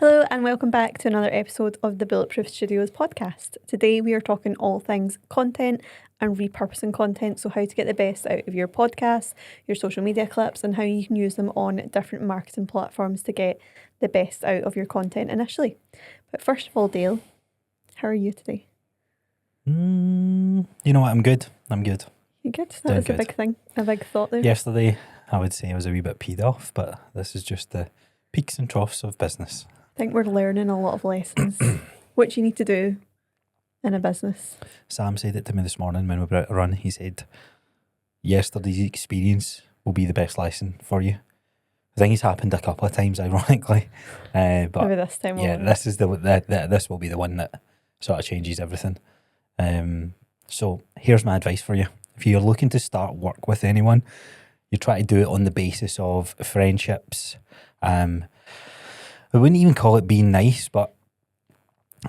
Hello and welcome back to another episode of the Bulletproof Studios podcast. Today we are talking all things content and repurposing content, so how to get the best out of your podcasts, your social media clips, and how you can use them on different marketing platforms to get the best out of your content initially. But first of all, Dale, how are you today? You know what, I'm good. You good? That was a big thing, a big thought there. Yesterday, I would say I was a wee bit peed off, but this is just the peaks and troughs of business. I think we're learning a lot of lessons, what you need to do in a business. Sam said it to me this morning when we were out to run. He said, yesterday's experience will be the best lesson for you. I think it's happened a couple of times, ironically. But maybe this time. Yeah, this is this will be the one that sort of changes everything. So here's my advice for you. If you're looking to start work with anyone, you try to do it on the basis of friendships. I wouldn't even call it being nice, but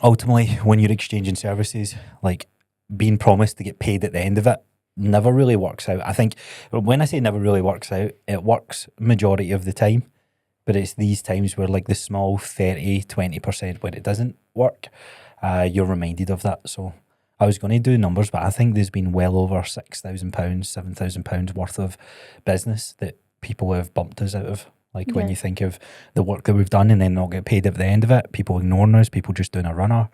ultimately when you're exchanging services, like being promised to get paid at the end of it never really works out. I think when I say never really works out, it works majority of the time, but it's these times where like the small 30-20% when it doesn't work, you're reminded of that. So I was going to do numbers, but I think there's been well over £6,000, £7,000 worth of business that people have bumped us out of. Like when you think of the work that we've done and then not get paid at the end of it, people ignoring us, people just doing a runner,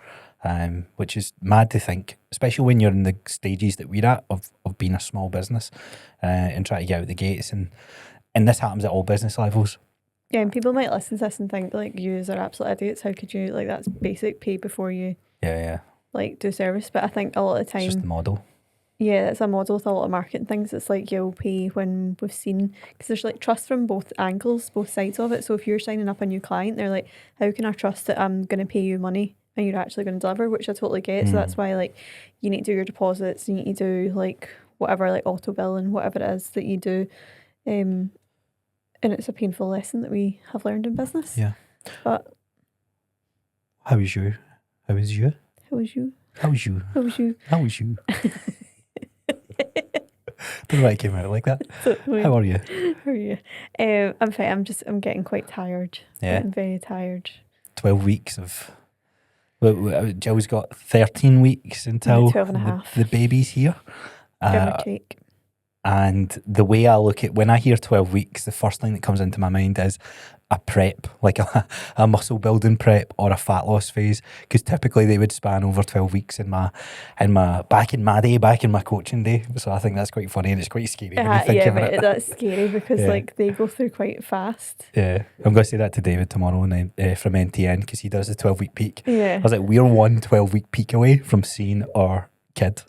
which is mad to think, especially when you're in the stages that we're at of being a small business and trying to get out the gates. And this happens at all business levels. Yeah, and people might listen to this and think, like, yous are absolute idiots. How could you, like, that's basic pay before you, like, do service. But I think a lot of the time... It's just the model. Yeah, it's a model with a lot of marketing things. It's like you'll pay when we've seen... Because there's, like, trust from both angles, both sides of it. So if you're signing up a new client, they're like, how can I trust that I'm going to pay you money and you're actually going to deliver, which I totally get. So that's why, like, you need to do your deposits, you need to do, like, whatever, like, auto bill and whatever it is that you do. And it's a painful lesson that we have learned in business. Yeah. But How was you? how was you? Don't know why it came out like that. How are you? How are you? I'm fine. I'm getting quite tired. Yeah. Getting very tired. 12 weeks of... Jill's got 13 weeks until 12 and a half. The baby's here. Give or take. And the way I look at, when I hear 12 weeks, the first thing that comes into my mind is a prep, like a muscle building prep or a fat loss phase, because typically they would span over 12 weeks in my back in my coaching day. So I think that's quite funny and it's quite scary when you think about it. That's scary because like they go through quite fast. Yeah, I'm going to say that to David tomorrow and then, from NTN, because he does the 12-week peak. Yeah. I was like, we're one 12-week peak away from seeing our kid.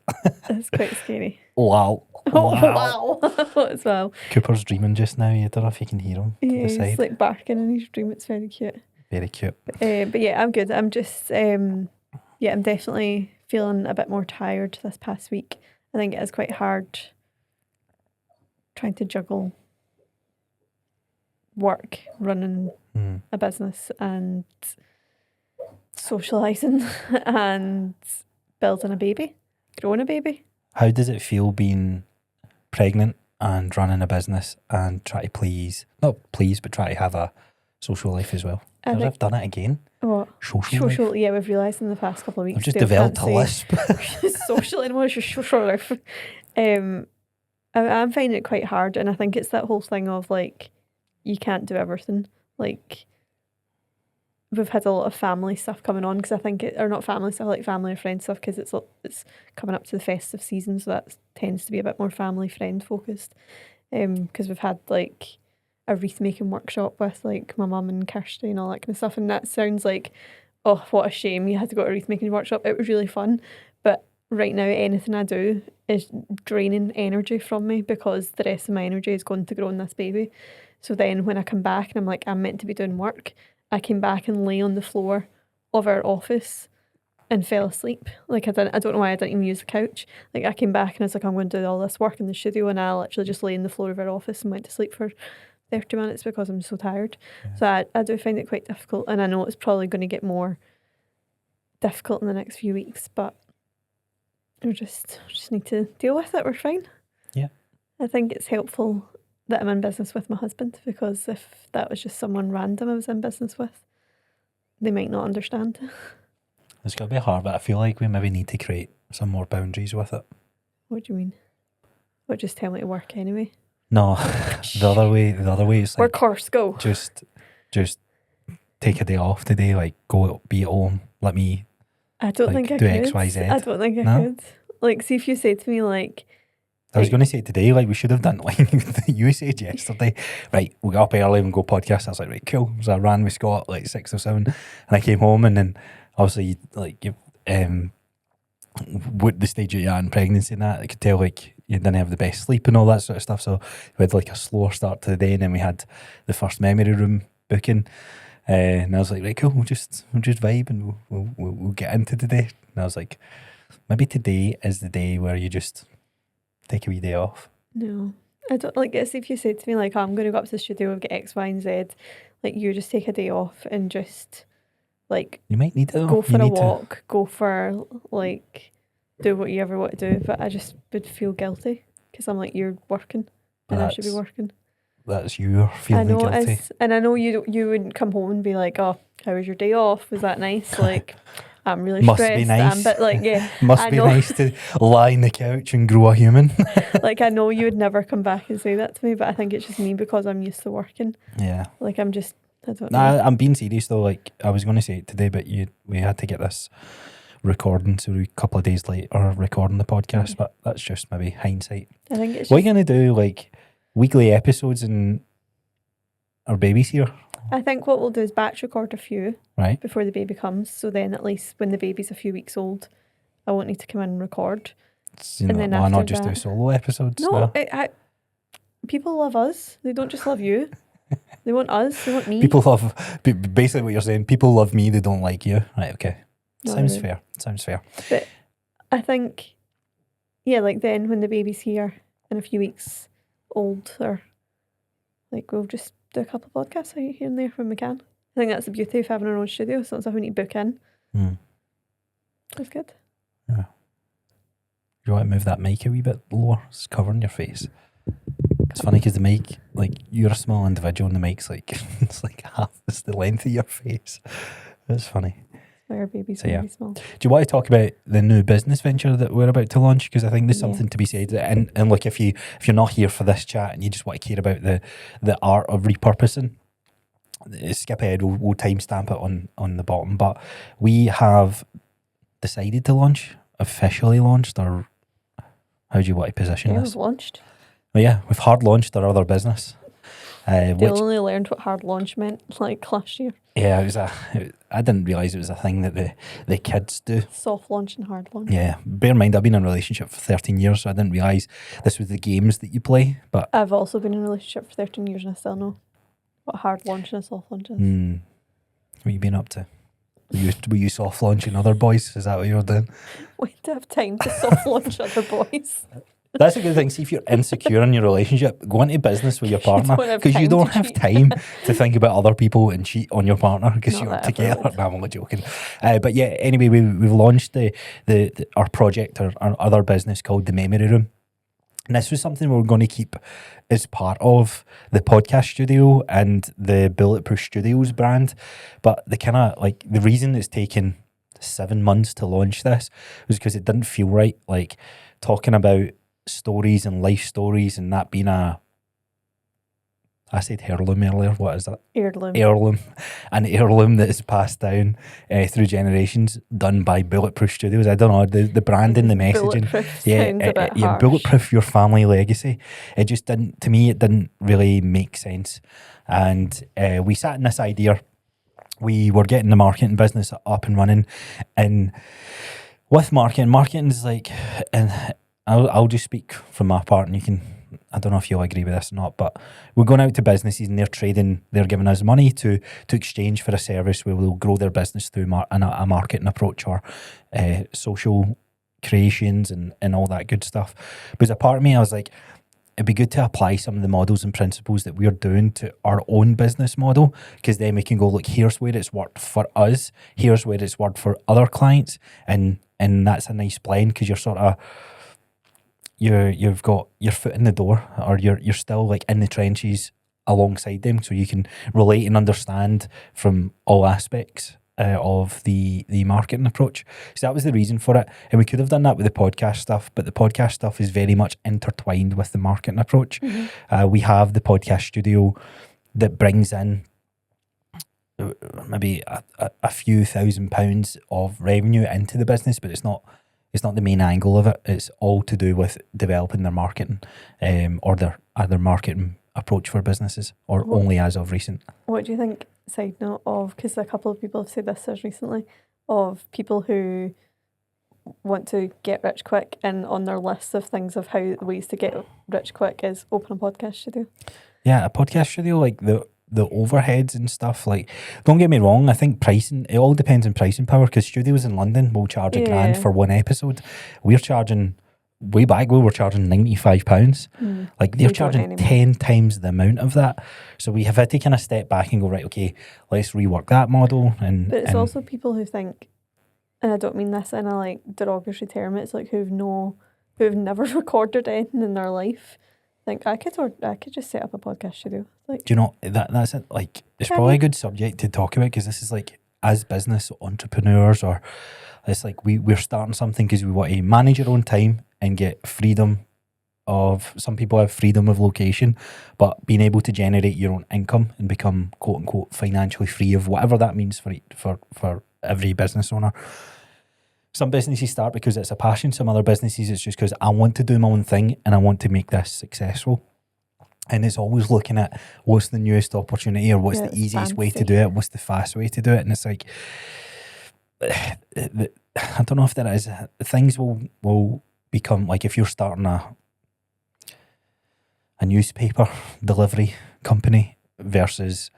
That's quite scary. Wow. Wow. As well. Cooper's dreaming just now. I don't know if you can hear him. Yeah, he's like barking in his dream. It's very cute. Very cute. But yeah, I'm good. I'm just, I'm definitely feeling a bit more tired this past week. I think it is quite hard trying to juggle work, running a business and socialising and building a baby, growing a baby. How does it feel being pregnant and running a business and try to not please, but try to have a social life as well? I've done it again. What? Social life. Yeah, we've realised in the past couple of weeks. I've just developed a lisp. Social anymore, it's your social life. I'm finding it quite hard, and I think it's that whole thing of like, you can't do everything. Like, we've had a lot of family stuff coming on because I think or not family stuff, like family or friend stuff, because it's coming up to the festive season, so that tends to be a bit more family friend focused. Because we've had like a wreath making workshop with like my mum and Kirsty and all that kind of stuff, and that sounds like, oh, what a shame you had to go to a wreath making workshop. It was really fun, but right now anything I do is draining energy from me because the rest of my energy is going to grow in this baby. So then when I come back and I'm like, I'm meant to be doing work, I came back and lay on the floor of our office and fell asleep. Like I don't know why I didn't even use the couch. Like I came back and I was like, I'm going to do all this work in the studio, and I literally just lay on the floor of our office and went to sleep for 30 minutes because I'm so tired. Yeah. So I do find it quite difficult, and I know it's probably going to get more difficult in the next few weeks, but we just need to deal with it. We're fine. Yeah. I think it's helpful that I'm in business with my husband, because if that was just someone random I was in business with, they might not understand. It's got to be hard, but I feel like we maybe need to create some more boundaries with it. What do you mean? What, just tell me to work anyway? No, the other way is like, Workhorse, go. just take a day off today, like go be at home, let me I don't like think I do could. X, Y, Z. I don't think I No? could. Like, see if you say to me, like, I was going to say today, like we should have done like you said yesterday, right, we got up early and go podcast. I was like, right, cool. So I ran with Scott like 6 or 7 and I came home, and then obviously like you what the stage you're at in pregnancy and that, I could tell like you didn't have the best sleep and all that sort of stuff. So we had like a slower start to the day, and then we had the first memory room booking. And I was like, right, cool, we'll just vibe and we'll get into the day. And I was like, maybe today is the day where you just take a wee day off. no. I don't like it. If you say to me, like, I'm going to go up to the studio and get X, Y, and Z, like, you just take a day off and just, like, You might need to go for a walk, go for, like, do what you ever want to do. But I just would feel guilty because I'm like, you're working and I should be working. That's you feeling I know guilty. it is, and I know you wouldn't come home and be like, "Oh, how was your day off? Was that nice?" Like, I'm really Must stressed. be nice. But like, yeah, Must I be know. nice to lie on the couch and grow a human. Like, I know you would never come back and say that to me, but I think it's just me because I'm used to working. Yeah. Like, I'm just, I don't know. Nah, I'm being serious though. Like I was going to say it today, but we had to get this recording, so a couple of days late or recording the podcast. Okay. But that's just maybe hindsight. I think it's What are just, you going to do? Like weekly episodes and our baby's here, I think what we'll do is batch record a few right? before the baby comes, so then at least when the baby's a few weeks old, I won't need to come in and record. You And know, then why not after just do that- solo episodes? No, people love us. They don't just love you. They want us. They want me. People love, basically what you're saying, people love me, they don't like you. Right, okay. No, Sounds they- fair. Sounds fair. But I think, yeah, like then when the baby's here in a few weeks old, or like we'll just do a couple of podcasts here and there when we can. I think that's the beauty of having our own studio. So it's not something we need to book in. Mm. That's good. You want to move that mic a wee bit lower? It's covering your face. It's funny because the mic, like you're a small individual and the mic's like, it's like half it's the length of your face. It's funny. Our baby's So, yeah. really small. Do you want to talk about the new business venture that we're about to launch? Because I think there's Yeah. something to be said. And look, if you're not here for this chat and you just want to care about the art of repurposing, skip ahead. We'll timestamp it on the bottom. But we have decided to launch, officially launched, or how do you want to position Yeah, this? we've launched. Well, yeah, we've hard launched our other business. They Which, only learned what hard launch meant like last year. yeah, I didn't realise it was a thing that the kids do. Soft launch and hard launch. Yeah, bear in mind I've been in a relationship for 13 years, so I didn't realise this was the games that you play. But I've also been in a relationship for 13 years and I still know what hard launch and a soft launch is. What you been up to? Were you soft launching other boys? Is that what you were doing? We don't have time to soft launch other boys. That's a good thing. See, if you're insecure in your relationship, go into business with your partner don't have because you time don't to have cheat. time to think about other people and cheat on your partner because Not you're that I together. would. No, I'm only joking. But yeah, anyway, we've launched the our project, our other business called the Memory Room. And this was something we're going to keep as part of the podcast studio and the Bulletproof Studios brand. But the reason it's taken 7 months to launch this was because it didn't feel right. Like talking about stories and life stories and that being I said heirloom earlier. What is that? Heirloom. Heirloom. An heirloom that is passed down through generations, done by Bulletproof Studios. I don't know, the branding, the messaging. Bulletproof sounds a bit harsh. Bulletproof your family legacy. It just didn't, to me, it didn't really make sense. And we sat in this idea. We were getting the marketing business up and running. And with marketing is like, and I'll just speak from my part and you can, I don't know if you'll agree with this or not, but we're going out to businesses and they're giving us money to exchange for a service where we'll grow their business through a marketing approach or social creations and all that good stuff. But as a part of me, I was like, it'd be good to apply some of the models and principles that we're doing to our own business model, because then we can go, look, here's where it's worked for us, here's where it's worked for other clients, and that's a nice blend because you're sort of you've got your foot in the door, or you're still like in the trenches alongside them, so you can relate and understand from all aspects of the marketing approach. So that was the reason for it. And we could have done that with the podcast stuff, but the podcast stuff is very much intertwined with the marketing approach. We have the podcast studio that brings in maybe a few £1,000s of revenue into the business, but it's not the main angle of it. It's all to do with developing their marketing or their marketing approach for businesses, or only as of recent. What do you think, side note of, because a couple of people have said this as recently, of people who want to get rich quick, and on their list of things of how ways to get rich quick is open a podcast studio? Yeah, a podcast studio, like the overheads and stuff, like, don't get me wrong, I think pricing, it all depends on pricing power, because studios in London will charge £1,000 for one episode. We're charging, way back we were charging £95. Like, they're charging 10 times the amount of that. So we have had to kind of step back and go, right, okay, let's rework that model. But it's also people who think, and I don't mean this in a like derogatory term, it's like who've never recorded anything in their life, think I could just set up a podcast studio. Like, do you know that's it? Like, it's probably a good subject to talk about, because this is like, as business entrepreneurs, or it's like we're starting something because we want to manage our own time and get freedom of, some people have freedom of location, but being able to generate your own income and become quote unquote financially free of whatever that means for every business owner. Some businesses start because it's a passion. Some other businesses it's just because I want to do my own thing and I want to make this successful. And it's always looking at what's the newest opportunity, or what's the easiest way to do it, what's the fast way to do it. And it's like, I don't know if there is, things will become like, if you're starting a newspaper delivery company versus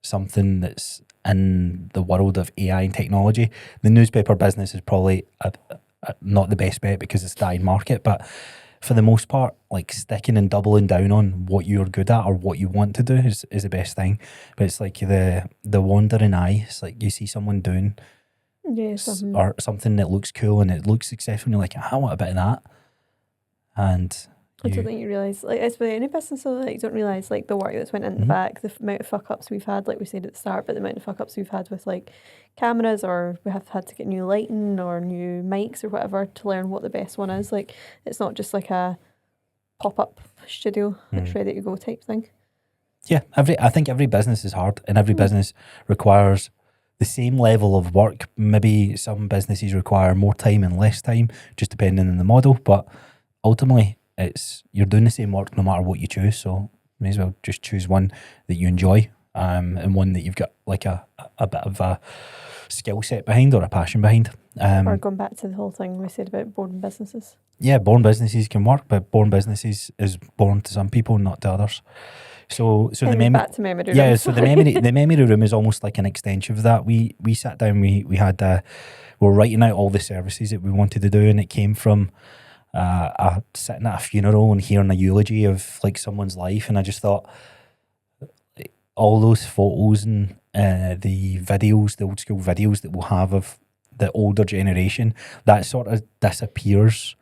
something that's in the world of AI and technology, the newspaper business is probably not the best bet because it's dying market. But for the most part, like, sticking and doubling down on what you're good at or what you want to do is the best thing. But it's like the wandering eye. It's like you see someone doing or something that looks cool and it looks successful, and you're like, I want a bit of that. And I don't think you realise, like, it's with any business, so like, you don't realise like the work that's went in the back, the amount of fuck ups we've had, like we said at the start, but the amount of fuck ups we've had with like cameras, or we have had to get new lighting or new mics or whatever to learn what the best one is. Like, it's not just like a pop up studio that's ready to go type thing. Yeah, I think every business is hard, and every business requires the same level of work. Maybe some businesses require more time and less time, just depending on the model, but ultimately you're doing the same work no matter what you choose. So may as well just choose one that you enjoy, and one that you've got like a bit of a skill set behind or a passion behind. Or going back to the whole thing we said about boring businesses. Yeah, boring businesses can work, but boring businesses is boring to some people, not to others. So the back to memory room. Yeah, so the memory room is almost like an extension of that. We sat down, we had we're writing out all the services that we wanted to do, and it came from sitting at a funeral and hearing a eulogy of like someone's life, and I just thought all those photos and the videos, the old school videos that we'll have of the older generation, that sort of disappears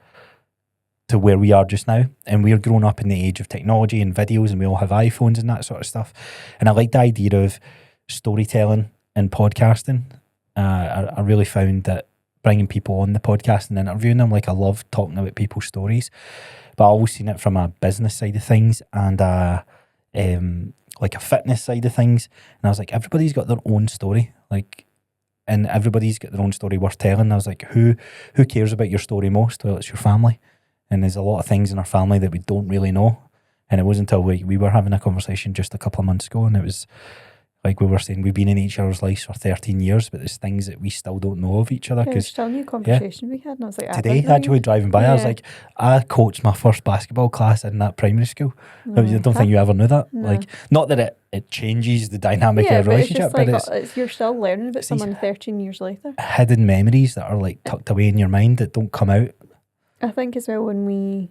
to where we are just now. And we're growing up in the age of technology and videos, and we all have iPhones and that sort of stuff. And I like the idea of storytelling and podcasting. I really found that bringing people on the podcast and interviewing them, like, I love talking about people's stories, but I always seen it from a business side of things and like a fitness side of things. And I was like, everybody's got their own story, like, and everybody's got their own story worth telling. And I was like, who cares about your story most? Well, it's your family. And there's a lot of things in our family that we don't really know. And it wasn't until we were having a conversation just a couple of months ago, and it was like we were saying, we've been in each other's lives for 13 years, but there's things that we still don't know of each other. There's still a new conversation we had, and I was like, today, actually driving by, I was like, I coached my first basketball class in that primary school. I don't think you ever knew that. No. Like, not that it changes the dynamic of a relationship, but it's you're still learning about someone 13 years later. Hidden memories that are like tucked away in your mind that don't come out. I think as well, when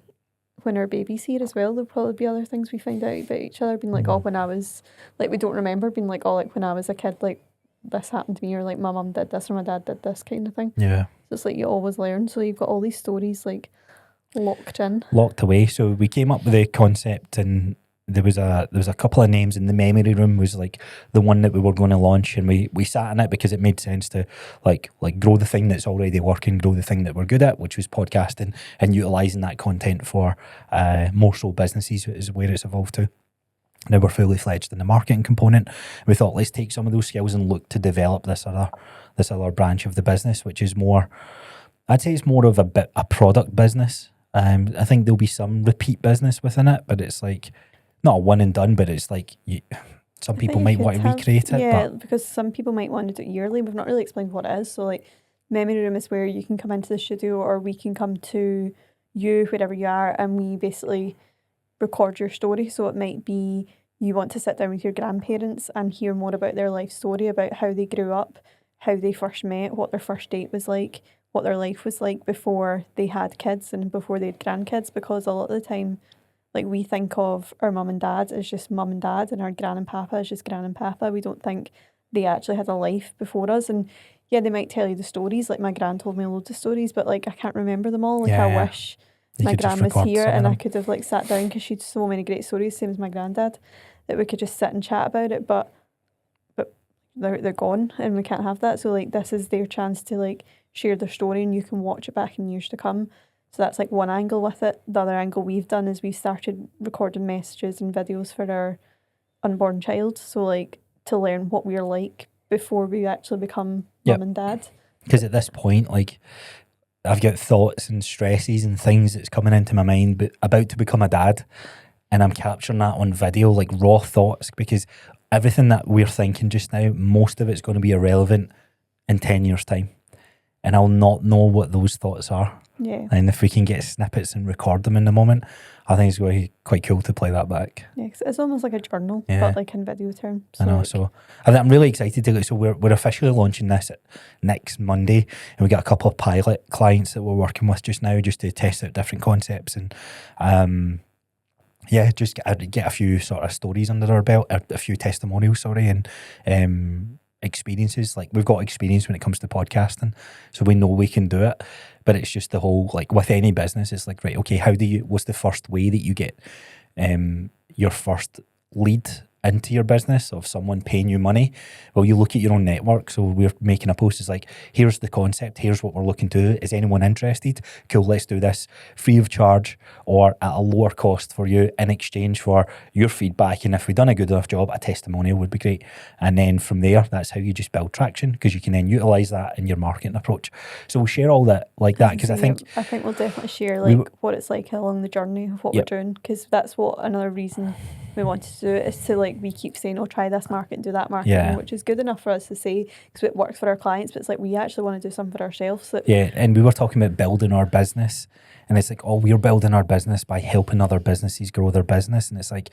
our baby's here as well, there'll probably be other things we find out about each other, being like, oh, when I was, like, we don't remember, being like, oh, like, when I was a kid, like, this happened to me, or like, my mum did this, or my dad did this, kind of thing. Yeah. So it's like, you always learn, so you've got all these stories, like, locked away. So we came up with the concept and there was a couple of names, and the memory room was like the one that we were going to launch, and we sat in it because it made sense to like grow the thing that's already working, grow the thing that we're good at, which was podcasting, and utilizing that content for more so businesses is where it's evolved to. Now we're fully fledged in the marketing component. We thought, let's take some of those skills and look to develop this other branch of the business, which is more, I'd say it's more of a product business. I think there'll be some repeat business within it, but it's like not a one and done, but it's like some people might want to recreate it. Yeah, but because some people might want to do it yearly. We've not really explained what it is. So like memory room is where you can come into the studio, or we can come to you, wherever you are, and we basically record your story. So it might be you want to sit down with your grandparents and hear more about their life story, about how they grew up, how they first met, what their first date was like, what their life was like before they had kids and before they had grandkids. Because a lot of the time, like, we think of our mum and dad as just mum and dad, and our gran and papa as just gran and papa. We don't think they actually had a life before us. And yeah, they might tell you the stories. Like, my gran told me loads of stories, but like I can't remember them all. Like, Yeah, I yeah. wish You my could just gran was record here some of and I them. could have like sat down, because she had so many great stories, same as my granddad, that we could just sit and chat about it. But they're gone, and we can't have that. So like, this is their chance to like share their story, and you can watch it back in years to come. So that's like one angle with it. The other angle we've done is we started recording messages and videos for our unborn child. So like, to learn what we're like before we actually become Yep. mum and dad. Because at this point, like, I've got thoughts and stresses and things that's coming into my mind, but about to become a dad, and I'm capturing that on video, like raw thoughts, because everything that we're thinking just now, most of it's going to be irrelevant in 10 years' time, and I'll not know what those thoughts are. Yeah. And if we can get snippets and record them in the moment, I think it's going to be quite cool to play that back. Yeah, 'cause it's almost like a journal, Yeah. but like in video terms. I know, like, so I'm really excited to. So we're officially launching this next Monday, and we got a couple of pilot clients that we're working with just now, just to test out different concepts, and just get a few sort of stories under our belt, a few testimonials, sorry, and experiences. Like, we've got experience when it comes to podcasting, so we know we can do it. But it's just the whole, like, with any business, it's like, right, okay, what's the first way that you get your first lead into your business of someone paying you money? Well, you look at your own network. So we're making a post, it's like, here's the concept, here's what we're looking to do. Is anyone interested? Cool, let's do this free of charge or at a lower cost for you, in exchange for your feedback. And if we've done a good enough job, a testimonial would be great. And then from there, that's how you just build traction, because you can then utilize that in your marketing approach. So we'll share all that like that, because I think we'll definitely share like what it's like along the journey of what Yep. we're doing, because that's what another reason we wanted to do it is to, like, we keep saying, oh, try this market, do that marketing, Yeah. which is good enough for us to say because it works for our clients, but it's like we actually want to do something for ourselves. That Yeah, and we were talking about building our business, and it's like, oh, we're building our business by helping other businesses grow their business. And it's like,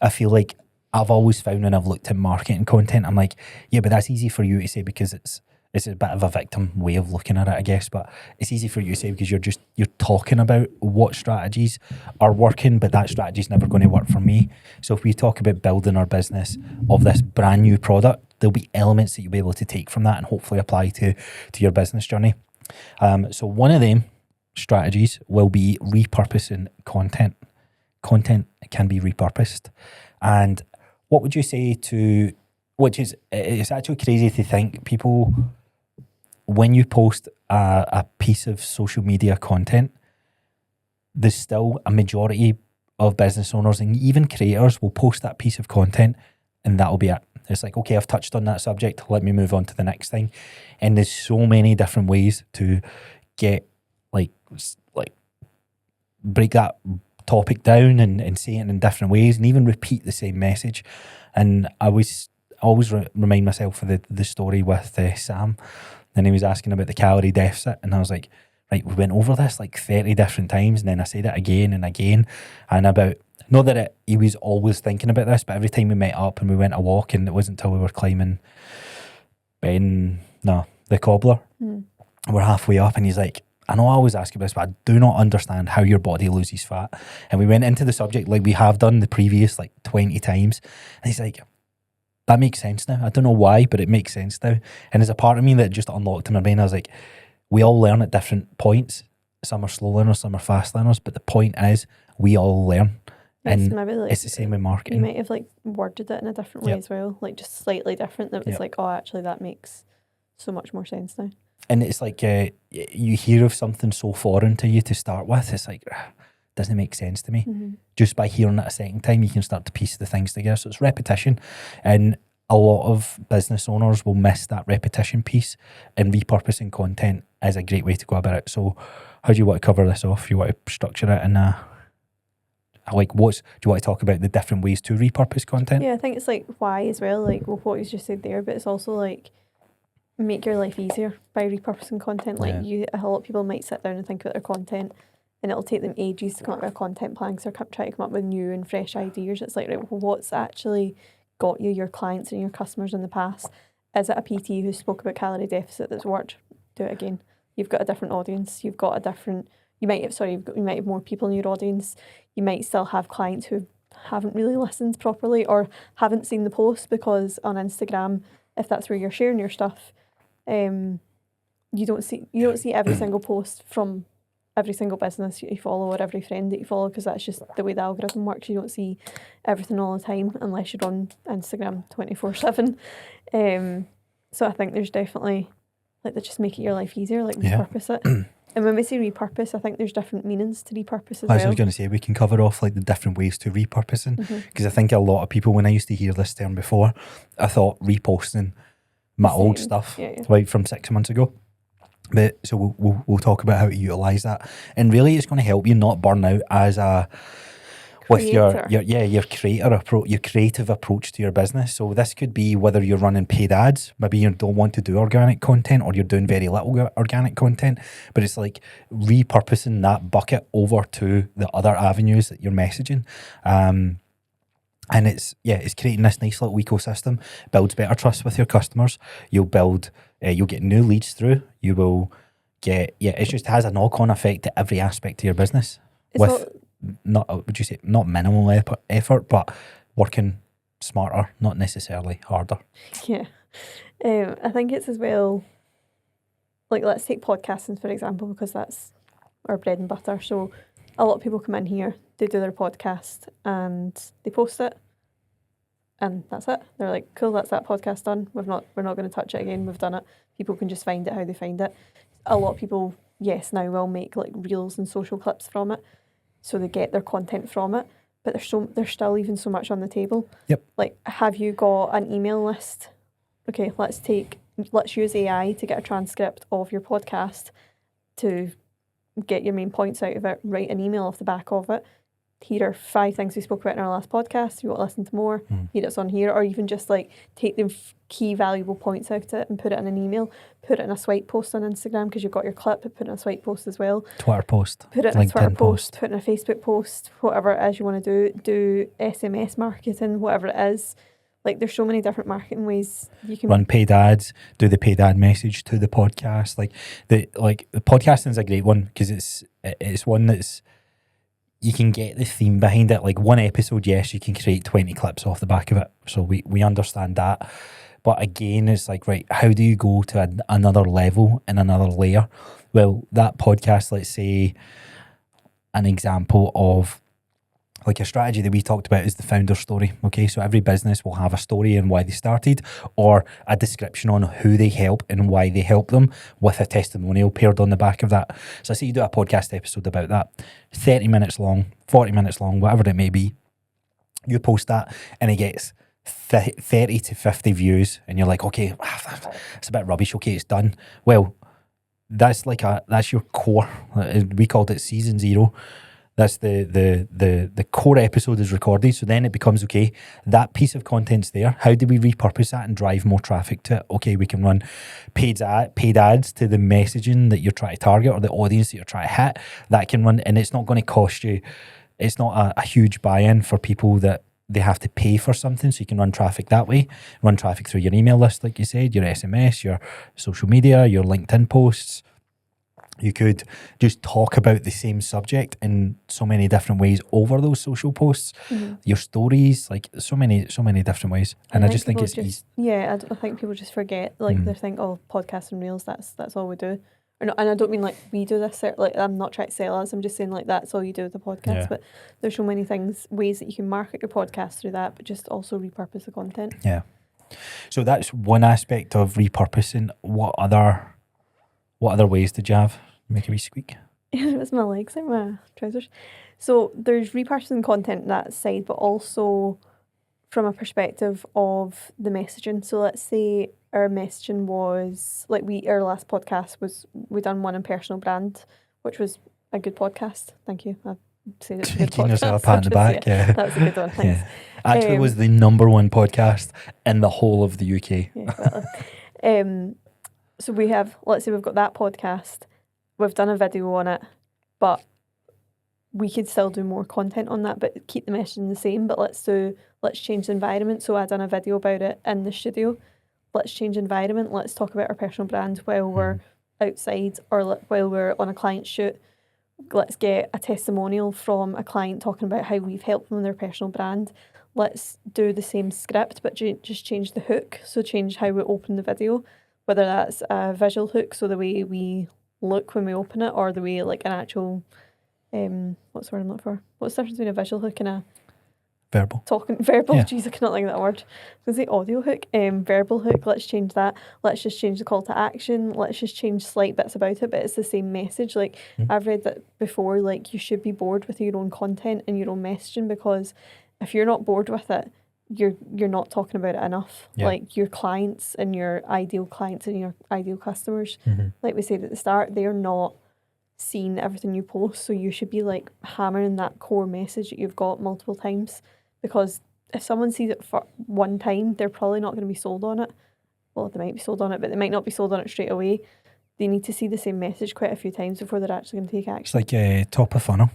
I feel like I've always found when I've looked at marketing content, I'm like, yeah, but that's easy for you to say because it's a bit of a victim way of looking at it, I guess. But it's easy for you to say because you're talking about what strategies are working, but that strategy is never going to work for me. So if we talk about building our business of this brand new product, there'll be elements that you'll be able to take from that and hopefully apply to your business journey. So one of them strategies will be repurposing content. Content can be repurposed. And what would you say to, it's actually crazy to think people, when you post a piece of social media content, there's still a majority of business owners and even creators will post that piece of content and that'll be it. It's like, okay, I've touched on that subject, let me move on to the next thing. And there's so many different ways to get like break that topic down and say it in different ways and even repeat the same message. And I always remind myself of the story with Sam, and he was asking about the calorie deficit, and I was like, right, we went over this like 30 different times, and then I said it again and again, and about, not that he was always thinking about this, but every time we met up and we went a walk, and it wasn't until we were climbing the cobbler, we're halfway up, and he's like, I know I always ask you this, but I do not understand how your body loses fat. And we went into the subject like we have done the previous like 20 times, and he's like, that makes sense now. I don't know why, but it makes sense now. And there's a part of me that just unlocked in my brain. I was like, we all learn at different points. Some are slow learners, some are fast learners, but the point is we all learn. And maybe like it's the same with you marketing. might have like worded it in a different way Yep. as well, like just slightly different. That was Yep. like, oh, actually, that makes so much more sense now. And it's like you hear of something so foreign to you to start with, it's like, doesn't make sense to me. Just by hearing it a second time, you can start to piece the things together. So it's repetition. And a lot of business owners will miss that repetition piece, and repurposing content is a great way to go about it. So how do you want to cover this off? You want to structure it in a, like, do you want to talk about the different ways to repurpose content? Yeah, I think it's like why as well, like what you just said there, but it's also like make your life easier by repurposing content. Like a lot of people might sit down and think about their content, and it'll take them ages to come up with a content plan because they're trying to come up with new and fresh ideas. It's like, right, well, what's actually got you your clients and your customers in the past? Is it a PT who spoke about calorie deficit that's worked? Do it again. You've got a different audience. You've got a different. You might have more people in your audience. You might still have clients who haven't really listened properly or haven't seen the post, because on Instagram, if that's where you're sharing your stuff, you don't see every single post from every single business you follow or every friend that you follow, because that's just the way the algorithm works. You don't see everything all the time unless you're on Instagram 24/7. So I think there's definitely, like, they just make it your life easier, like repurpose it. And when we say repurpose, I think there's different meanings to repurpose as well. I was going to say, we can cover off like the different ways to repurposing, because I think a lot of people, when I used to hear this term before, I thought reposting my old stuff right from 6 months ago. But so we'll talk about how to utilize that, and really it's going to help you not burn out as a creator. with your creative approach to your business. So this could be whether you're running paid ads, maybe you don't want to do organic content, or you're doing very little organic content, but it's like repurposing that bucket over to the other avenues that you're messaging. And it's creating this nice little ecosystem, builds better trust with your customers. You'll get new leads through. You will get, it just has a knock-on effect to every aspect of your business. Not minimal effort, but working smarter, not necessarily harder. Yeah. I think it's as well, like, let's take podcasting for example, because that's our bread and butter. So a lot of people come in here, they do their podcast and they post it, and that's it. They're like, cool, that's that podcast done. We're not going to touch it again. We've done it. People can just find it how they find it. A lot of people, now will make like reels and social clips from it, so they get their content from it. But there's still even so much on the table. Yep. Like, have you got an email list? Okay, let's use AI to get a transcript of your podcast to get your main points out of it. Write an email off the back of it. Here are 5 things we spoke about in our last podcast. If you want to listen to more, here it's on here. Or even just like take the key valuable points out of it and put it in an email. Put it in a swipe post on Instagram, because you've got your clip, but put it in a swipe post as well. Twitter post. Put it in a LinkedIn Twitter post. Put it in a Facebook post. Whatever it is you want to do. Do SMS marketing, whatever it is. Like, there's so many different marketing ways you can run paid ads, do the paid ad message to the podcast. The podcasting is a great one, because it's one that's, you can get the theme behind it. Like, one episode, yes, you can create 20 clips off the back of it. So we understand that. But again, it's like, right, how do you go to another level and another layer? Well, that podcast, let's say an example of like a strategy that we talked about is the founder story. Okay, so every business will have a story and why they started, or a description on who they help and why they help them, with a testimonial paired on the back of that. So I say you do a podcast episode about that, 30 minutes long, 40 minutes long, whatever it may be. You post that and it gets 30 to 50 views, and you're like, okay, it's a bit rubbish. Okay, it's done. Well, that's your core. We called it season 0. That's the core episode is recorded. So then it becomes, okay, that piece of content's there. How do we repurpose that and drive more traffic to it? Okay, we can run paid ads to the messaging that you're trying to target, or the audience that you're trying to hit. That can run, and it's not going to cost you. It's not a huge buy-in for people that they have to pay for something. So you can run traffic that way. Run traffic through your email list, like you said, your SMS, your social media, your LinkedIn posts. You could just talk about the same subject in so many different ways over those social posts, your stories, like so many different ways. And I just think it's easy. Yeah, I think people just forget, like they think, oh, podcasts and reels, that's all we do. or not, and I don't mean like we do this, like I'm not trying to sell us, I'm just saying like that's all you do with the podcast. Yeah. But there's so many ways that you can market your podcast through that, but just also repurpose the content. Yeah. So that's one aspect of repurposing. What other ways did you have? Make a wee squeak. It was my legs in my trousers. So there's repurposing content that side, but also from a perspective of the messaging. So let's say our messaging was like our last podcast was we done one on personal brand, which was a good podcast. Thank you. I've said it's a good Giving yourself a podcast. pat on the back. Yeah. That was a good one. Thanks. Yeah. Actually, was the #1 podcast in the whole of the UK. Yeah, well, so let's say we've got that podcast, we've done a video on it, but we could still do more content on that, but keep the messaging the same. But let's change the environment. So I done a video about it in the studio. Let's change environment. Let's talk about our personal brand while we're outside or while we're on a client shoot. Let's get a testimonial from a client talking about how we've helped them with their personal brand. Let's do the same script, but just change the hook. So change how we open the video, whether that's a visual hook, so the way we look when we open it, or the way like an actual, what's the word I'm looking for? What's the difference between a visual hook and a verbal? Verbal. Yeah. Jeez, I cannot think of that word. I was going to say audio hook. Verbal hook. Let's change that. Let's just change the call to action. Let's just change slight bits about it, but it's the same message. Like I've read that before. Like you should be bored with your own content and your own messaging, because if you're not bored with it, you're not talking about it enough. Yeah. Like your clients and your ideal customers, like we said at the start, they're not seeing everything you post. So you should be like hammering that core message that you've got multiple times, because if someone sees it for one time, they're probably not going to be sold on it. Well, they might be sold on it, but they might not be sold on it straight away. They need to see the same message quite a few times before they're actually going to take action. It's like top of funnel.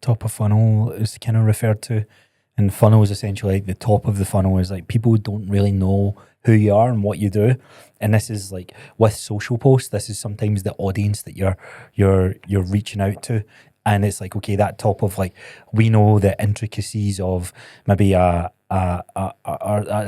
Top of funnel is kind of referred to. And funnel is essentially like the top of the funnel is like people don't really know who you are and what you do. And this is like with social posts, this is sometimes the audience that you're reaching out to. And it's like, okay, that top of like, we know the intricacies of maybe a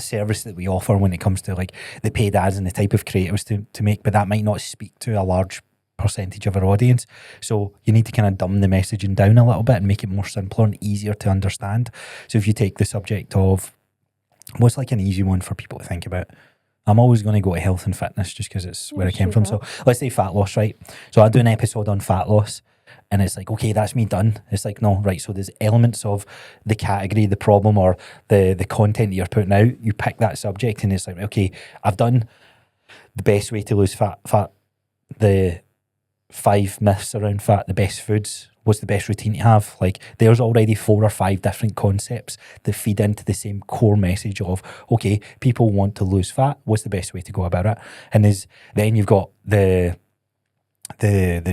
service that we offer when it comes to like the paid ads and the type of creatives to make, but that might not speak to a large percentage of our audience. So you need to kind of dumb the messaging down a little bit and make it more simpler and easier to understand. So if you take the subject of what's like an easy one for people to think about, I'm always going to go to health and fitness just because it's where I came from. So let's say fat loss, right? So I do an episode on fat loss and it's like, okay, that's me done. It's like, no, right. So there's elements of the category, the problem, or the content that you're putting out. You pick that subject and it's like, okay, I've done the best way to lose fat, the 5 myths around fat, the best foods, what's the best routine to have. Like there's already 4 or 5 different concepts that feed into the same core message of, okay, people want to lose fat, what's the best way to go about it? And then you've got the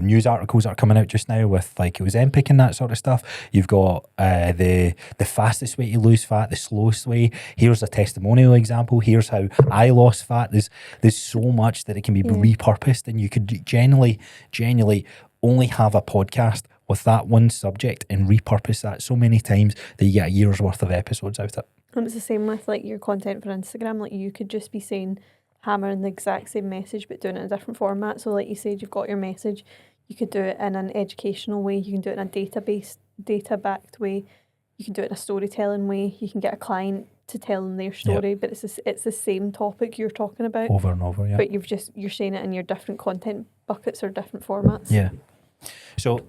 news articles that are coming out just now with like Ozempic and that sort of stuff. You've got the fastest way to lose fat, the slowest way. Here's a testimonial example. Here's how I lost fat. There's so much that it can be repurposed, and you could genuinely only have a podcast with that one subject and repurpose that so many times that you get a year's worth of episodes out of it. And it's the same with like your content for Instagram. Like you could just be saying, hammering the exact same message but doing it in a different format. So like you said, you've got your message, you could do it in an educational way, you can do it in a data-backed way, you can do it in a storytelling way, you can get a client to tell them their story, but it's the same topic you're talking about over and over, but you're saying it in your different content buckets or different formats. Yeah. So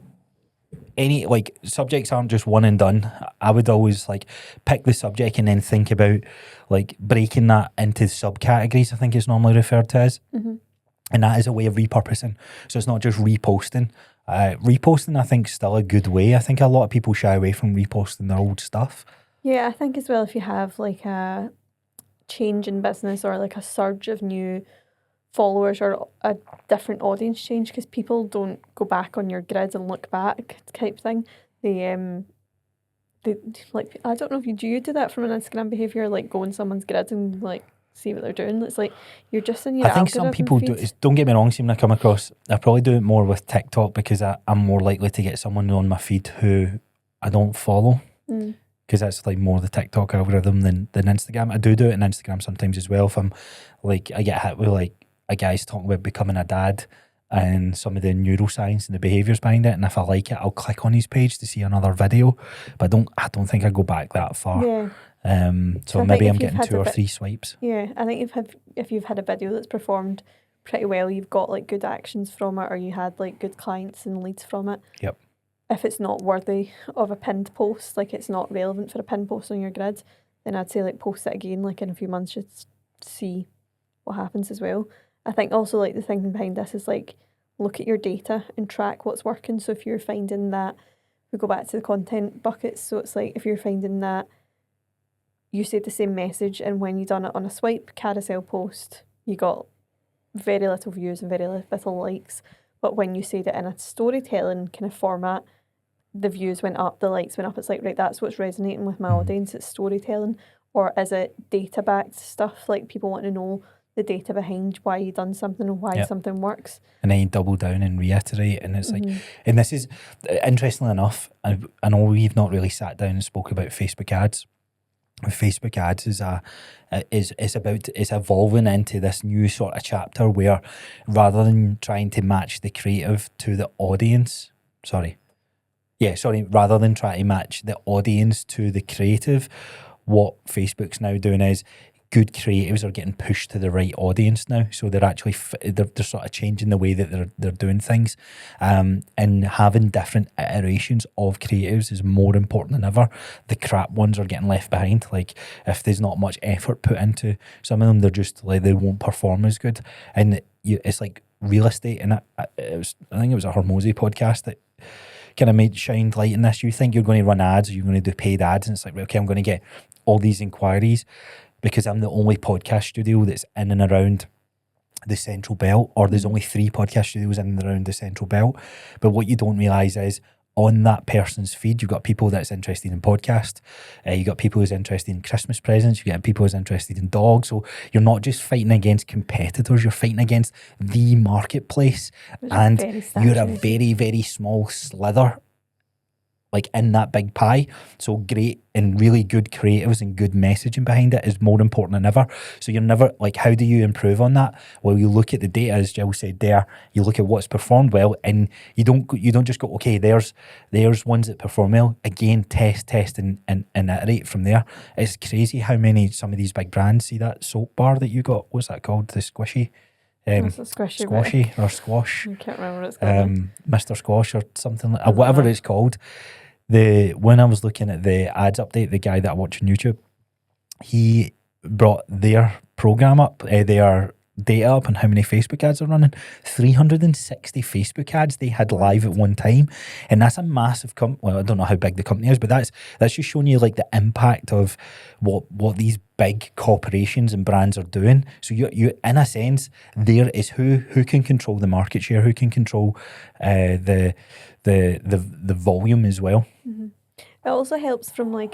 any like subjects aren't just one and done. I would always like pick the subject and then think about like breaking that into subcategories, I think it's normally referred to as. And that is a way of repurposing. So it's not just reposting. Reposting, I think, is still a good way. I think a lot of people shy away from reposting their old stuff. Yeah, I think as well, if you have like a change in business or like a surge of new followers or a different audience change, because people don't go back on your grid and look back type thing. They like, I don't know if you do that from an Instagram behaviour, like go on someone's grid and like see what they're doing. It's like you're just in your I think some people do it. Don't get me wrong, seem to come across, I probably do it more with TikTok because I'm more likely to get someone on my feed who I don't follow, because that's like more the TikTok algorithm than Instagram. I do it on Instagram sometimes as well. If I'm like, I get hit with like a guy's talking about becoming a dad and some of the neuroscience and the behaviours behind it. And if I like it, I'll click on his page to see another video. But I don't think I go back that far. Yeah. So I maybe think I'm if you've getting had 2 a or bit- 3 swipes. Yeah, I think if you've had a video that's performed pretty well, you've got like good actions from it, or you had like good clients and leads from it. Yep. If it's not worthy of a pinned post, like it's not relevant for a pinned post on your grid, then I'd say like post it again like in a few months, just see what happens as well. I think also like the thinking behind this is like look at your data and track what's working. So if you're finding that, we go back to the content buckets, so it's like if you're finding that you said the same message and when you done it on a swipe carousel post, you got very little views and very little likes. But when you said it in a storytelling kind of format, the views went up, the likes went up. It's like, right, that's what's resonating with my audience. It's storytelling. Or is it data backed stuff? Like people want to know the data behind why you done something and why something works. And then you double down and reiterate. And it's like, and this is, interestingly enough, I know we've not really sat down and spoke about Facebook ads. Facebook ads is evolving into this new sort of chapter where rather than trying to match the creative to the audience, rather than trying to match the audience to the creative, what Facebook's now doing is good creatives are getting pushed to the right audience now. So they're actually they're sort of changing the way that they're doing things, and having different iterations of creatives is more important than ever. The crap ones are getting left behind. Like if there's not much effort put into some of them, they're just like they won't perform as good. And it's like real estate. And I think it was a Hormozy podcast that kind of shined light in this. You think you're going to run ads, or you're going to do paid ads, and it's like, okay, I'm going to get all these inquiries because I'm the only podcast studio that's in and around the Central Belt, or there's only 3 podcast studios in and around the Central Belt. But what you don't realise is on that person's feed, you've got people that's interested in podcast, you've got people who's interested in Christmas presents, you've got people who's interested in dogs. So you're not just fighting against competitors, you're fighting against the marketplace. And you're a very, very small slither like in that big pie. So great and really good creatives and good messaging behind it is more important than ever. So you're never like, how do you improve on that? Well, you look at the data, as Jill said there, you look at what's performed well, and you don't just go, okay, there's ones that perform well. Again, test and iterate from there. It's crazy how many some of these big brands, see that soap bar that you got, what's that called? The Squishy? Squashy or Squash. I can't remember what it's called. Mr. Squash or something like whatever it's called. When I was looking at the ads update, the guy that I watch on YouTube, he brought their program up, their data up on how many Facebook ads are running. 360 Facebook ads they had live at one time, and that's a massive well, I don't know how big the company is, but that's just showing you like the impact of what these big corporations and brands are doing. So you in a sense, there is who can control the market share, who can control the volume as well. Mm-hmm. It also helps from like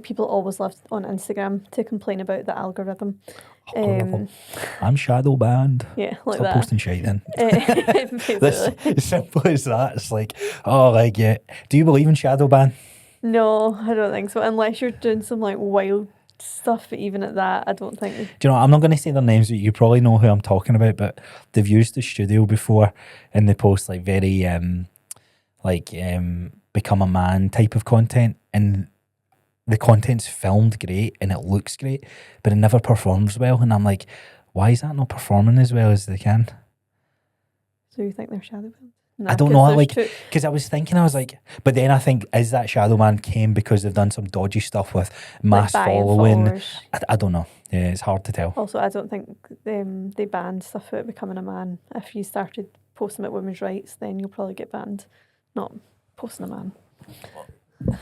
people always love on Instagram to complain about the algorithm. I'm shadow banned. Yeah, like Stop that. posting shit then. Basically. As simple as that. It's like, do you believe in shadow ban? No, I don't think so. Unless you're doing some like wild stuff, but even at that, I don't think. Do you know, I'm not going to say their names, but you probably know who I'm talking about, but they've used the studio before and they post like very become a man type of content, and the content's filmed great and it looks great, but it never performs well. And I'm like, why is that not performing as well as they can? So you think they're shadow banned? I don't know, because I was thinking, I was like, but then I think, is that shadow ban came because they've done some dodgy stuff with mass following? I don't know. Yeah, it's hard to tell. Also, I don't think they banned stuff about becoming a man. If you started posting about women's rights, then you'll probably get banned. Not posting a man.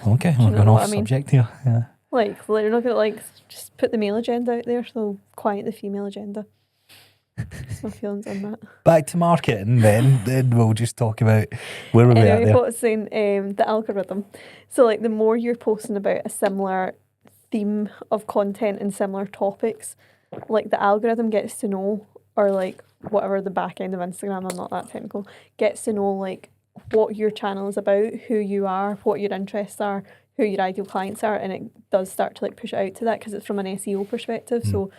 Okay, we're going off subject here. Yeah. Like, they're not going to just put the male agenda out there, so quiet the female agenda. That's my feelings on that. Back to marketing then we'll just talk about where we're at there. What I was saying, the algorithm. So like the more you're posting about a similar theme of content and similar topics, like the algorithm gets to know, or like whatever the back end of Instagram, I'm not that technical, gets to know like what your channel is about, who you are, what your interests are, who your ideal clients are, and it does start to like push it out to that because it's from an SEO perspective. So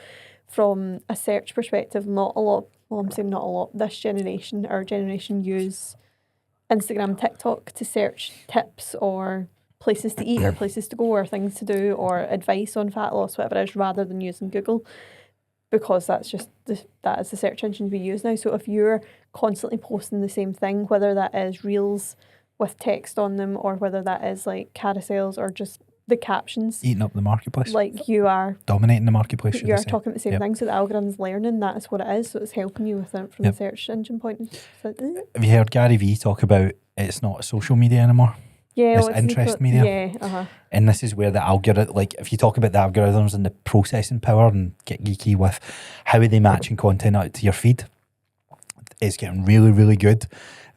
from a search perspective, not a lot well, I'm saying not a lot, our generation use Instagram, TikTok to search tips or places to eat or places to go or things to do or advice on fat loss, whatever it is, rather than using Google, because that's just that is the search engine we use now. So if you're constantly posting the same thing, whether that is reels with text on them or whether that is like carousels or just the captions, Eating up the marketplace. like you are Dominating the marketplace. you are talking the same thing, so the algorithm's learning that is what it is, so it's helping you with it from the search engine point. So, have you heard Gary Vee talk about it's not social media anymore? Yeah, it's interest media. Yeah, And this is where the algorithm, like if you talk about the algorithms and the processing power and get geeky with how are they matching content out to your feed, it's getting really, really good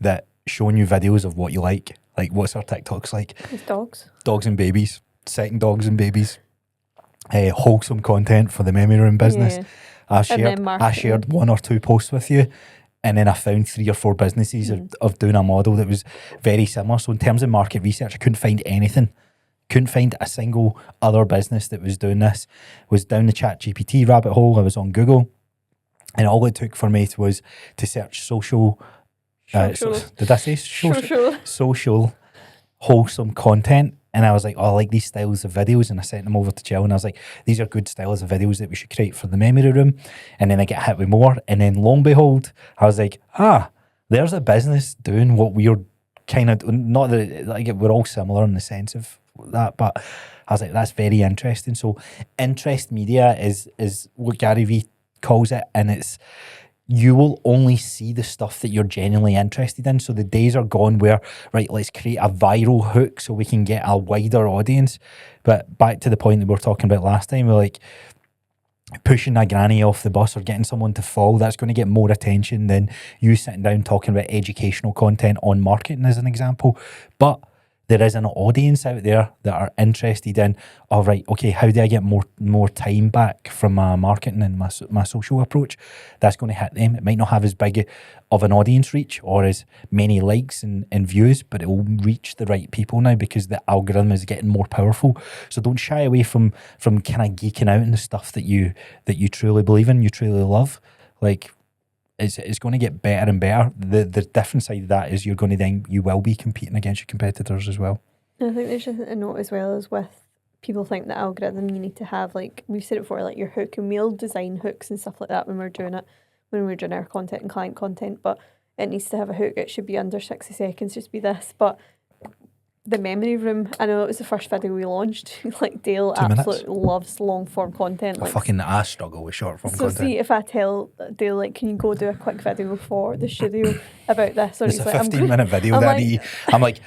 that showing you videos of what you like what's our TikToks like? It's dogs. Dogs and babies, second dogs and babies, wholesome content for the memory room business. Yeah. I shared 1 or 2 posts with you, and then I found 3 or 4 businesses of doing a model that was very similar. So in terms of market research, I couldn't find anything. Couldn't find a single other business that was doing this. Was down the ChatGPT rabbit hole. I was on Google, and all it took for me was to search social. Did I say social wholesome content? And I was like, oh, I like these styles of videos, and I sent them over to Jill, and I was like, these are good styles of videos that we should create for the memory room. And then I get hit with more, and then lo and behold, I was like, there's a business doing what we're kind of, not that like we're all similar in the sense of that, but I was like, that's very interesting. So interest media is what Gary Vee calls it, and it's, you will only see the stuff that you're genuinely interested in. So the days are gone where, right, let's create a viral hook so we can get a wider audience. But back to the point that we were talking about last time, we're like pushing a granny off the bus or getting someone to fall, that's going to get more attention than you sitting down talking about educational content on marketing as an example. But there is an audience out there that are interested in, all right, okay, how do I get more time back from my marketing and my social approach? That's going to hit them. It might not have as big of an audience reach or as many likes and views, but it will reach the right people now because the algorithm is getting more powerful. So don't shy away from kind of geeking out in the stuff that you truly believe in, you truly love. Like, it's going to get better and better. The different side of that is you will be competing against your competitors as well. And I think there's just a note as well as with people think the algorithm you need to have, like we've said it before, like your hook, and we'll design hooks and stuff like that when we're doing our content and client content, but it needs to have a hook. It should be under 60 seconds, just be this. But the memory room, I know it was the first video we launched. Like Dale absolutely loves long form content. Like, I struggle with short form content. So see, if I tell Dale, like, can you go do a quick video for the studio about this? Or it's a 15-minute video that I'm like,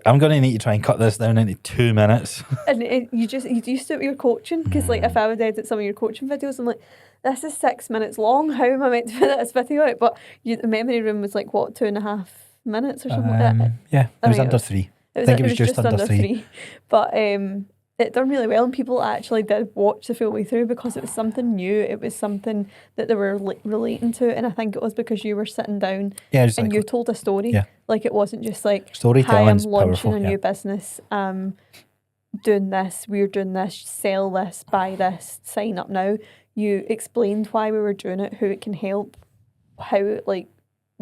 I'm going to need to try and cut this down into 2 minutes. And you used to it with your coaching, because like if I would edit some of your coaching videos, I'm like, this is 6 minutes long. How am I meant to put this video out? But the memory room was like, what, 2.5 minutes or something like that? Yeah, it was under 3. I think it was just under 3. But it done really well, and people actually did watch the full way through because it was something new. It was something that they were relating to, and I think it was because you were sitting down and you told a story. Yeah. Like it wasn't just like, hi, I'm launching a new business, doing this, we're doing this, sell this, buy this, sign up now. You explained why we were doing it, who it can help, how like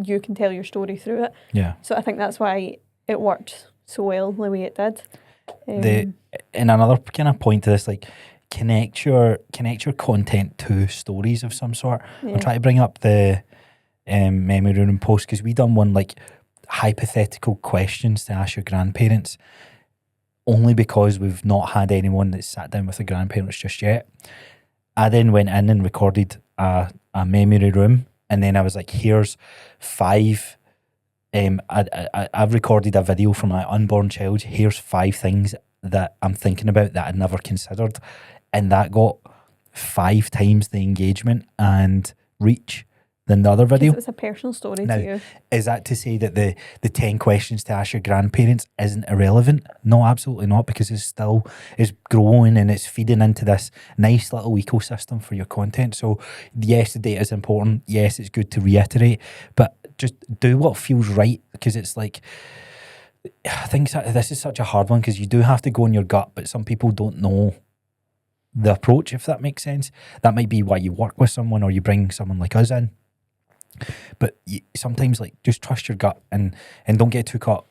you can tell your story through it. Yeah. So I think that's why it worked so well the way it did. And another kind of point to this, like connect your content to stories of some sort. Yeah. I'm trying to bring up the memory room post because we done one like hypothetical questions to ask your grandparents, only because we've not had anyone that's sat down with the grandparents just yet. I then went in and recorded a memory room, and then I was like, here's 5. I've recorded a video for my unborn child. Here's 5 things that I'm thinking about that I'd never considered. And that got 5 times the engagement and reach than the other video. It was a personal story to you. Is that to say that the 10 questions to ask your grandparents isn't irrelevant? No, absolutely not, because it's still is growing and it's feeding into this nice little ecosystem for your content. So yes, the data is important. Yes, it's good to reiterate, but just do what feels right, because it's like, I think this is such a hard one because you do have to go on your gut, but some people don't know the approach, if that makes sense. That might be why you work with someone or you bring someone like us in. But sometimes, like, just trust your gut and don't get too caught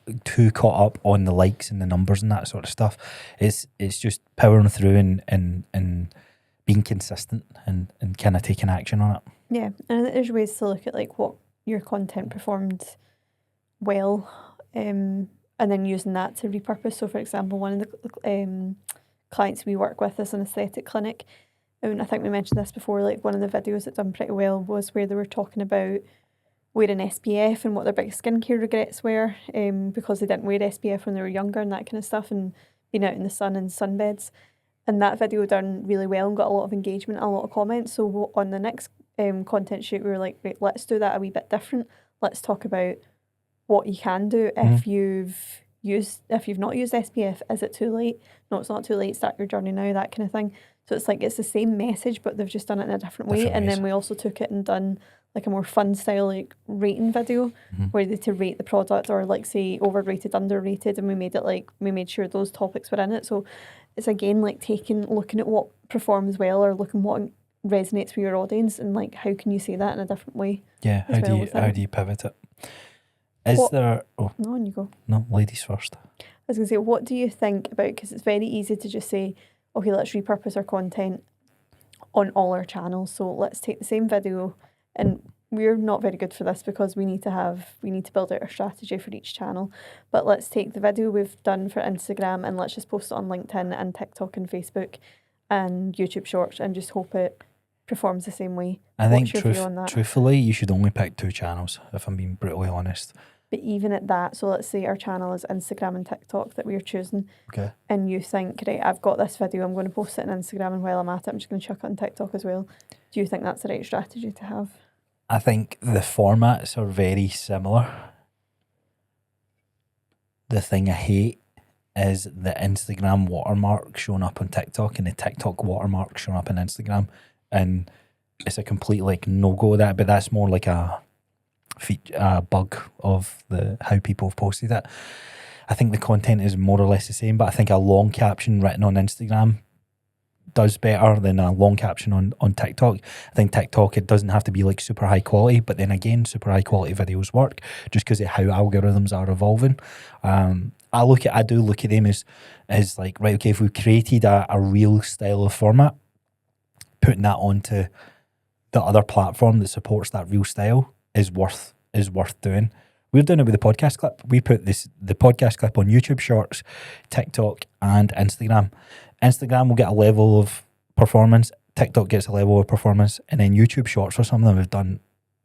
up on the likes and the numbers and that sort of stuff. It's just powering through and being consistent and kind of taking action on it. Yeah, and there's ways to look at like what your content performed well, and then using that to repurpose. So, for example, one of the clients we work with is an aesthetic clinic. And I think we mentioned this before, like one of the videos that done pretty well was where they were talking about wearing SPF and what their biggest skincare regrets were, because they didn't wear SPF when they were younger and that kind of stuff, and being out in the sun and sunbeds. And that video done really well and got a lot of engagement and a lot of comments. So on the next content shoot, we were like, right, let's do that a wee bit different. Let's talk about what you can do if you've not used SPF. Is it too late? No, it's not too late. Start your journey now, that kind of thing. So it's like it's the same message, but they've just done it in a different way. And then we also took it and done like a more fun style, like rating video, where they had to rate the product or like say overrated, underrated, and we made sure those topics were in it. So it's again like looking at what performs well or looking what resonates with your audience, and like how can you say that in a different way? Yeah, how do you pivot it? No, on you go. No, ladies first. I was going to say, what do you think about, because it's very easy to just say, okay, let's repurpose our content on all our channels. So let's take the same video, and we're not very good for this because we need to build out our strategy for each channel. But let's take the video we've done for Instagram and let's just post it on LinkedIn and TikTok and Facebook and YouTube Shorts and just hope it performs the same way. I think truthfully, you should only pick 2 channels, if I'm being brutally honest. But even at that, so let's say our channel is Instagram and TikTok that we're choosing. Okay. And you think, right, I've got this video, I'm going to post it on Instagram, and while I'm at it, I'm just going to chuck it on TikTok as well. Do you think that's the right strategy to have? I think the formats are very similar. The thing I hate is the Instagram watermark showing up on TikTok and the TikTok watermark showing up on Instagram. And it's a complete like no-go of that, but that's more like a bug of how people have posted it. I think the content is more or less the same, but I think a long caption written on Instagram does better than a long caption on TikTok. I think TikTok, it doesn't have to be like super high quality, but then again, super high quality videos work just because of how algorithms are evolving. I do look at them as like, right, okay, if we created a real style of format, putting that onto the other platform that supports that real style is worth doing. We're doing it with the podcast clip. We put the podcast clip on YouTube Shorts, TikTok, and Instagram. Instagram will get a level of performance. TikTok gets a level of performance, and then YouTube Shorts for some of them have done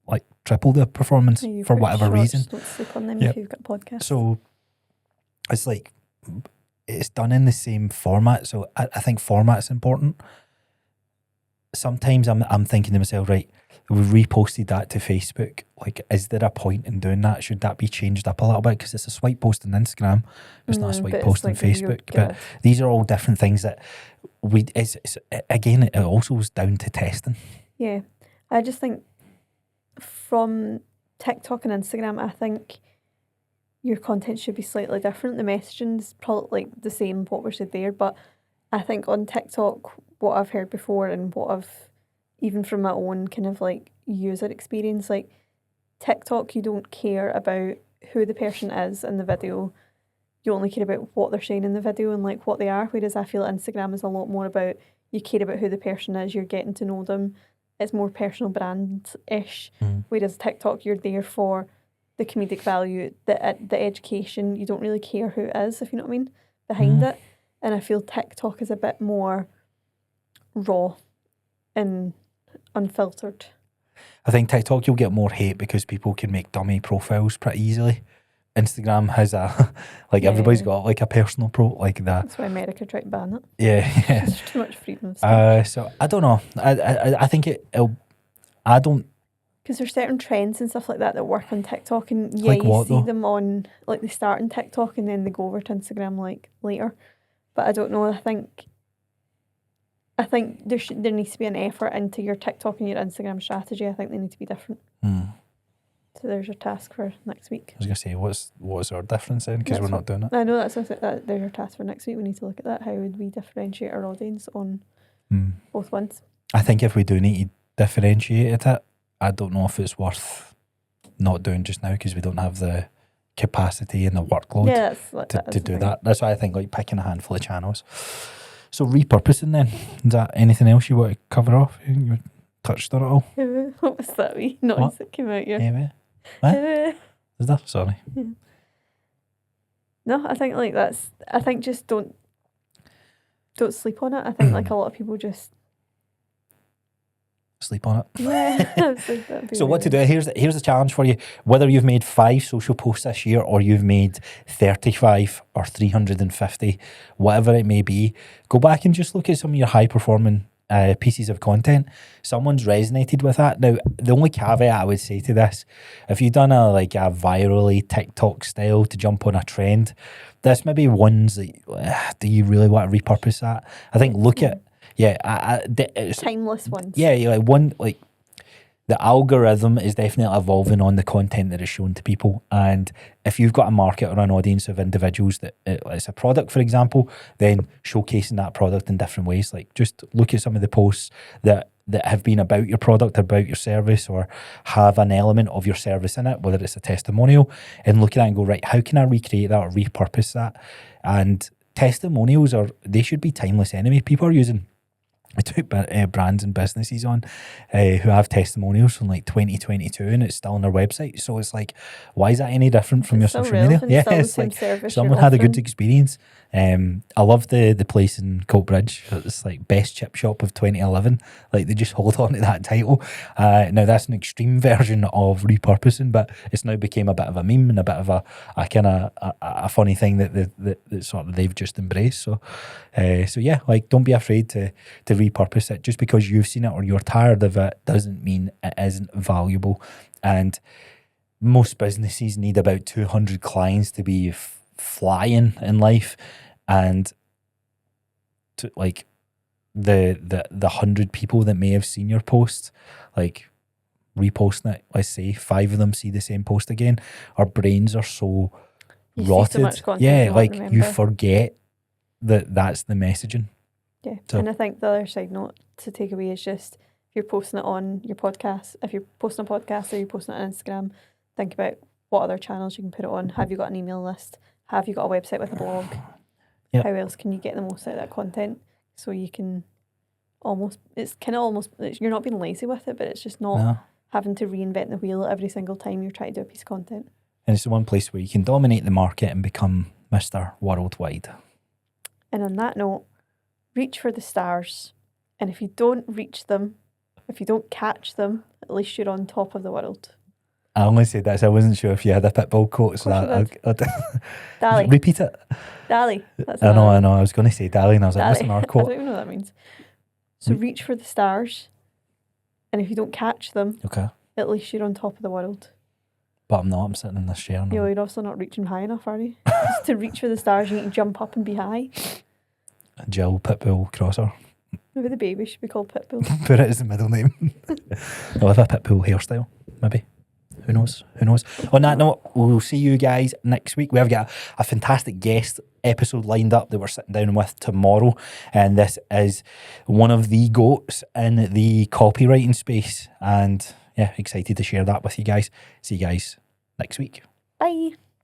like triple the performance for whatever reason. Don't sleep on them if you've got a podcast. So it's like it's done in the same format. So I think format's important. Sometimes I'm thinking to myself, right, we've reposted that to Facebook. Like, is there a point in doing that? Should that be changed up a little bit? Because it's a swipe post on Instagram. It's not a swipe post on Facebook. But these are all different things that again, it also is down to testing. Yeah. I just think from TikTok and Instagram, I think your content should be slightly different. The messaging's probably like the same, what we said there. But I think on TikTok, what I've heard before and what I've, even from my own kind of like user experience, like TikTok, you don't care about who the person is in the video. You only care about what they're saying in the video and like what they are. Whereas I feel Instagram is a lot more about, you care about who the person is, you're getting to know them. It's more personal brand-ish. Whereas TikTok, you're there for the comedic value, the education. You don't really care who it is, if you know what I mean, behind it. And I feel TikTok is a bit more raw and unfiltered. I think TikTok, you'll get more hate because people can make dummy profiles pretty easily. Instagram has everybody's got like a personal like that. That's why America tried to ban it. Yeah. There's too much freedom of speech. So I don't know. I think I don't. Because there's certain trends and stuff like that work on TikTok, and like you see them on, like they start on TikTok and then they go over to Instagram like later. But I don't know. I think there needs to be an effort into your TikTok and your Instagram strategy. I think they need to be different. So there's your task for next week. I was going to say, what's our difference then? Because we're not doing it. I know that's there's your task for next week. We need to look at that. How would we differentiate our audience on both ones? I think if we do need to differentiate it, I don't know if it's worth not doing just now because we don't have the capacity and the workload Yeah, that's like to do that. That's why I think like picking a handful of channels. So repurposing then, is that anything else you want to cover off? You touched on it all? What was that wee noise What? that came out here? What? Is that? Sorry. No, I think like I think just don't sleep on it. I think like a lot of people just Sleep on it. yeah. So what to do? Here's the challenge for you. Whether you've made 5 social posts this year or you've made 35 or 350, whatever it may be, go back and just look at some of your high performing pieces of content. Someone's resonated with that. Now, the only caveat I would say to this, if you've done a virally TikTok style to jump on a trend, there's maybe ones that do you really want to repurpose that? I think look at timeless ones. Yeah, the algorithm is definitely evolving on the content that is shown to people. And if you've got a market or an audience of individuals that it's a product, for example, then showcasing that product in different ways. Like just look at some of the posts that have been about your product, about your service, or have an element of your service in it, whether it's a testimonial, and look at that and go, right, how can I recreate that or repurpose that? And testimonials they should be timeless anyway. People are using, I took brands and businesses on who have testimonials from like 2022 and it's still on their website. So it's like, why is that any different from your social media? Yeah, it's like someone had a good experience. I love the place in Coatbridge. It's like best chip shop of 2011. Like they just hold on to that title. Now that's an extreme version of repurposing, but it's now became a bit of a meme and a bit of a kind of a funny thing that sort of they've just embraced. So yeah, like don't be afraid to repurpose it. Just because you've seen it or you're tired of it doesn't mean it isn't valuable. And most businesses need about 200 clients to be flying in life, and to like the 100 people that may have seen your post, like reposting it, let's say 5 of them see the same post again. Our brains are so rotted. See so much content, you forget that's the messaging. Yeah, so. And I think the other side note to take away is just if you're posting it on your podcast, if you're posting a podcast or you're posting it on Instagram, think about what other channels you can put it on. Have you got an email list? Have you got a website with a blog? Yep. How else can you get the most out of that content? So you can you're not being lazy with it, but it's just not having to reinvent the wheel every single time you're trying to do a piece of content. And it's the one place where you can dominate the market and become Mr. Worldwide. And on that note, reach for the stars. And if you don't reach them, if you don't catch them, at least you're on top of the world. I only said that, so I wasn't sure if you had a Pitbull quote. So Dali. Repeat it. Dali. I know. I was going to say Dali, and I was like, that's another quote. I don't even know what that means. So reach for the stars, and if you don't catch them, at least you're on top of the world. But I'm not. I'm sitting in this chair now. You're also not reaching high enough, are you? Just to reach for the stars, you need to jump up and be high. Jill Pitbull Crosser. Maybe the baby should be called Pitbull. Put it as the middle name. I'll have a Pitbull hairstyle, maybe. Who knows? On that note, we'll see you guys next week. We've got a fantastic guest episode lined up that we're sitting down with tomorrow. And this is one of the GOATs in the copywriting space. And yeah, excited to share that with you guys. See you guys next week. Bye.